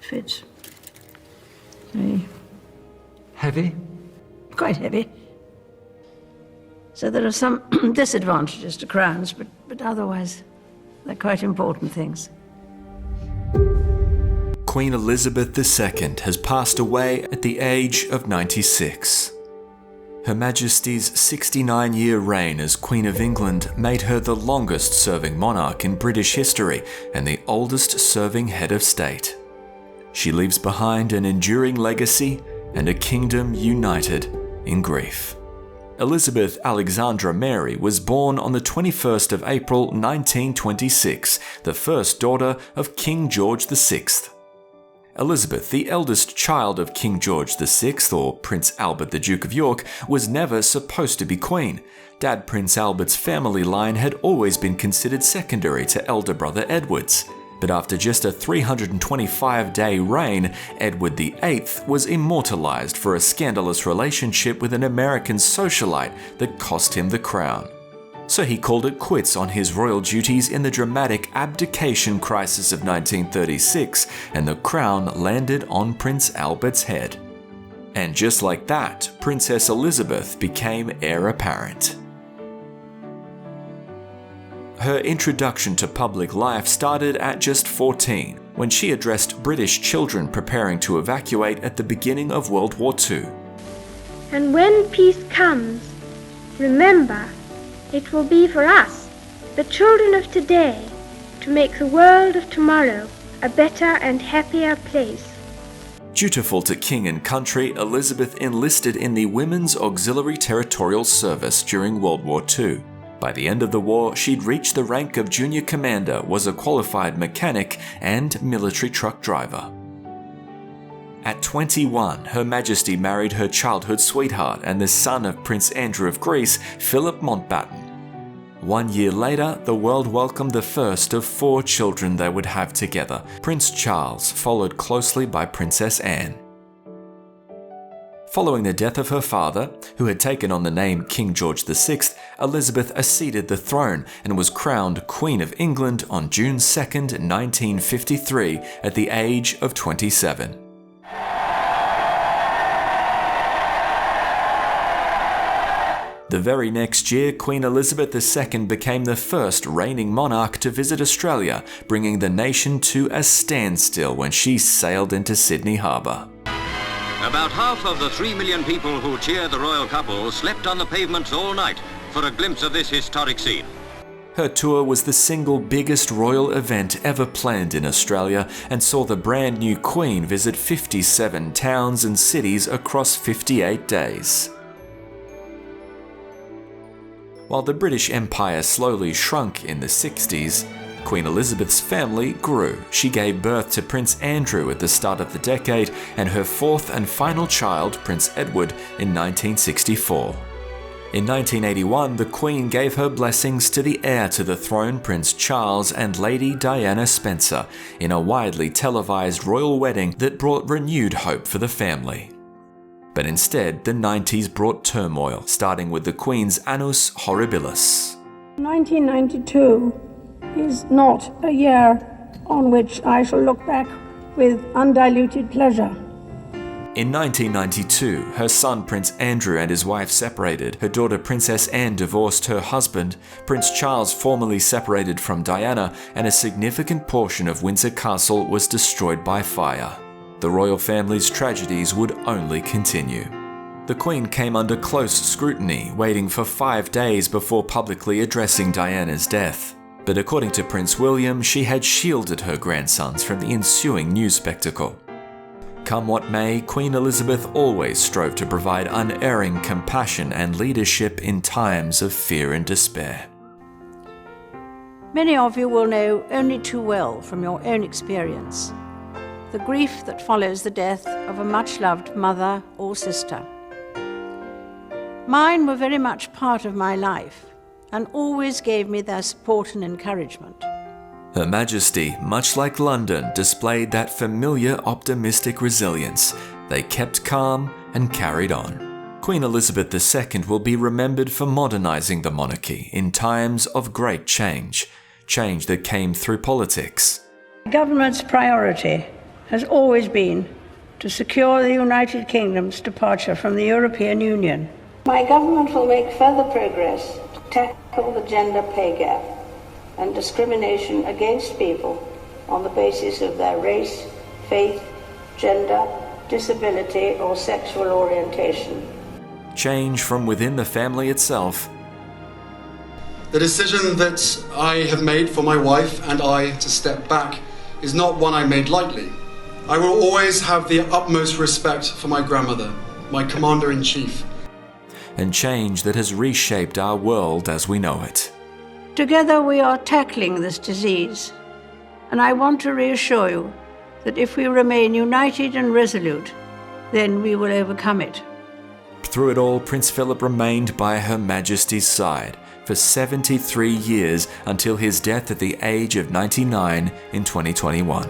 fits. Very Heavy? quite heavy. So there are some disadvantages to crowns, but otherwise they're quite important things. Queen Elizabeth II has passed away at the age of 96. Her Majesty's 69-year reign as Queen of England made her the longest-serving monarch in British history and the oldest-serving head of state. She leaves behind an enduring legacy and a kingdom united in grief. Elizabeth Alexandra Mary was born on the 21st of April 1926, the first daughter of King George VI. Elizabeth, the eldest child of King George VI, or Prince Albert the Duke of York, was never supposed to be queen. Dad Prince Albert's family line had always been considered secondary to elder brother Edward's. But after just a 325-day reign, Edward VIII was immortalized for a scandalous relationship with an American socialite that cost him the crown. So he called it quits on his royal duties in the dramatic abdication crisis of 1936, and the crown landed on Prince Albert's head. And just like that, Princess Elizabeth became heir apparent. Her introduction to public life started at just 14, when she addressed British children preparing to evacuate at the beginning of World War II. And when peace comes, remember, it will be for us, the children of today, to make the world of tomorrow a better and happier place. Dutiful to king and country, Elizabeth enlisted in the Women's Auxiliary Territorial Service during World War II. By the end of the war, she'd reached the rank of junior commander, was a qualified mechanic and military truck driver. At 21, Her Majesty married her childhood sweetheart and the son of Prince Andrew of Greece, Philip Mountbatten. 1 year later, the world welcomed the first of 4 children they would have together, Prince Charles, followed closely by Princess Anne. Following the death of her father, who had taken on the name King George VI, Elizabeth acceded the throne and was crowned Queen of England on June 2, 1953, at the age of 27. The very next year, Queen Elizabeth II became the first reigning monarch to visit Australia, bringing the nation to a standstill when she sailed into Sydney Harbour. About half of the 3 million people who cheered the royal couple slept on the pavements all night for a glimpse of this historic scene. Her tour was the single biggest royal event ever planned in Australia and saw the brand new Queen visit 57 towns and cities across 58 days. While the British Empire slowly shrunk in the 60s, Queen Elizabeth's family grew. She gave birth to Prince Andrew at the start of the decade and her fourth and final child, Prince Edward, in 1964. In 1981, the Queen gave her blessings to the heir to the throne, Prince Charles, and Lady Diana Spencer, in a widely televised royal wedding that brought renewed hope for the family. But instead, the 90s brought turmoil, starting with the Queen's Annus Horribilis. 1992 is not a year on which I shall look back with undiluted pleasure. In 1992, her son Prince Andrew and his wife separated. Her daughter Princess Anne divorced her husband. Prince Charles formally separated from Diana, and a significant portion of Windsor Castle was destroyed by fire. The royal family's tragedies would only continue. The Queen came under close scrutiny, waiting for 5 days before publicly addressing Diana's death. But according to Prince William, she had shielded her grandsons from the ensuing news spectacle. Come what may, Queen Elizabeth always strove to provide unerring compassion and leadership in times of fear and despair. Many of you will know only too well from your own experience the grief that follows the death of a much-loved mother or sister. Mine were very much part of my life and always gave me their support and encouragement. Her Majesty, much like London, displayed that familiar optimistic resilience. They kept calm and carried on. Queen Elizabeth II will be remembered for modernizing the monarchy in times of great change that came through politics. The government's priority has always been to secure the United Kingdom's departure from the European Union. My government will make further progress to tackle the gender pay gap and discrimination against people on the basis of their race, faith, gender, disability or sexual orientation. Change from within the family itself. The decision that I have made for my wife and I to step back is not one I made lightly. I will always have the utmost respect for my grandmother, my Commander-in-Chief. And change that has reshaped our world as we know it. Together we are tackling this disease, and I want to reassure you that if we remain united and resolute, then we will overcome it. Through it all, Prince Philip remained by Her Majesty's side for 73 years until his death at the age of 99 in 2021.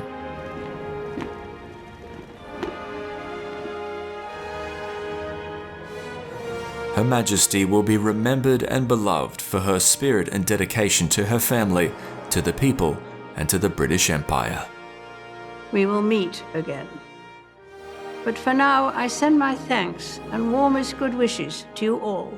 Her Majesty will be remembered and beloved for her spirit and dedication to her family, to the people, and to the British Empire. We will meet again. But for now, I send my thanks and warmest good wishes to you all.